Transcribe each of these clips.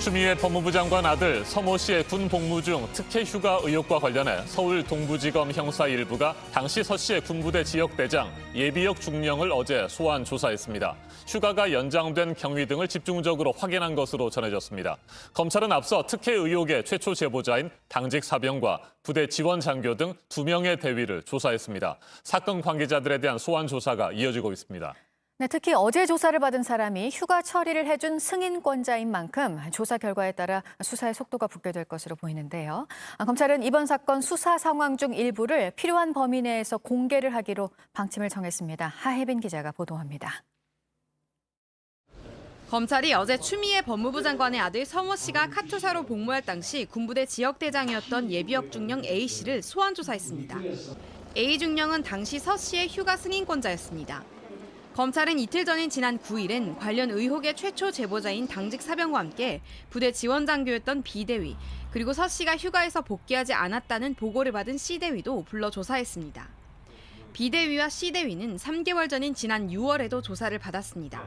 추미애 법무부 장관 아들 서모 씨의 군 복무 중 특혜 휴가 의혹과 관련해 서울 동부지검 형사 1부가 당시 서 씨의 군부대 지역대장 예비역 중령을 어제 소환 조사했습니다. 휴가가 연장된 경위 등을 집중적으로 확인한 것으로 전해졌습니다. 검찰은 앞서 특혜 의혹의 최초 제보자인 당직 사병과 부대 지원 장교 등 2명의 대위를 조사했습니다. 사건 관계자들에 대한 소환 조사가 이어지고 있습니다. 네, 특히 어제 조사를 받은 사람이 휴가 처리를 해준 승인권자인 만큼 조사 결과에 따라 수사의 속도가 붙게 될 것으로 보이는데요. 검찰은 이번 사건 수사 상황 중 일부를 필요한 범위 내에서 공개를 하기로 방침을 정했습니다. 하혜빈 기자가 보도합니다. 검찰이 어제 추미애 법무부 장관의 아들 서모 씨가 카투사로 복무할 당시 군부대 지역대장이었던 예비역 중령 A씨를 소환 조사했습니다. A 중령은 당시 서 씨의 휴가 승인권자였습니다. 검찰은 이틀 전인 지난 9일엔 관련 의혹의 최초 제보자인 당직 사병과 함께 부대 지원 장교였던 B대위, 그리고 서 씨가 휴가에서 복귀하지 않았다는 보고를 받은 C대위도 불러 조사했습니다. B대위와 C대위는 3개월 전인 지난 6월에도 조사를 받았습니다.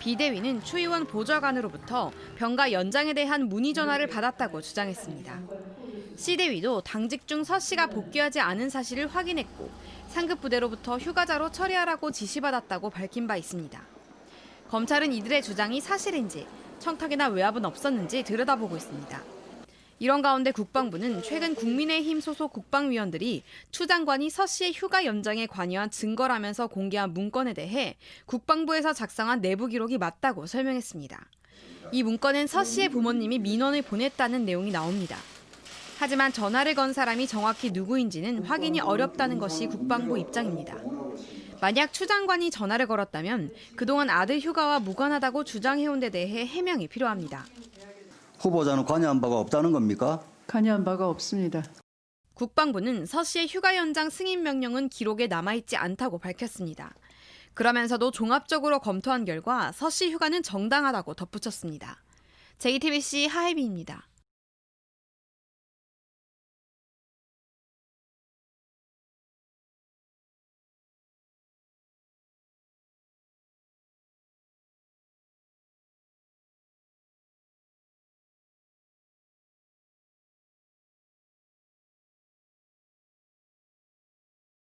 B대위는 추의원 보좌관으로부터 병가 연장에 대한 문의 전화를 받았다고 주장했습니다. C대위도 당직 중 서 씨가 복귀하지 않은 사실을 확인했고 상급 부대로부터 휴가자로 처리하라고 지시받았다고 밝힌 바 있습니다. 검찰은 이들의 주장이 사실인지 청탁이나 외압은 없었는지 들여다보고 있습니다. 이런 가운데 국방부는 최근 국민의힘 소속 국방위원들이 추 장관이 서 씨의 휴가 연장에 관여한 증거라면서 공개한 문건에 대해 국방부에서 작성한 내부 기록이 맞다고 설명했습니다. 이 문건엔 서 씨의 부모님이 민원을 보냈다는 내용이 나옵니다. 하지만 전화를 건 사람이 정확히 누구인지는 확인이 어렵다는 것이 국방부 입장입니다. 만약 추 장관이 전화를 걸었다면 그동안 아들 휴가와 무관하다고 주장해온 데 대해 해명이 필요합니다. 후보자는 관여한 바가 없다는 겁니까? 관여한 바가 없습니다. 국방부는 서 씨의 휴가 연장 승인 명령은 기록에 남아있지 않다고 밝혔습니다. 그러면서도 종합적으로 검토한 결과 서 씨 휴가는 정당하다고 덧붙였습니다. JTBC 하혜빈입니다.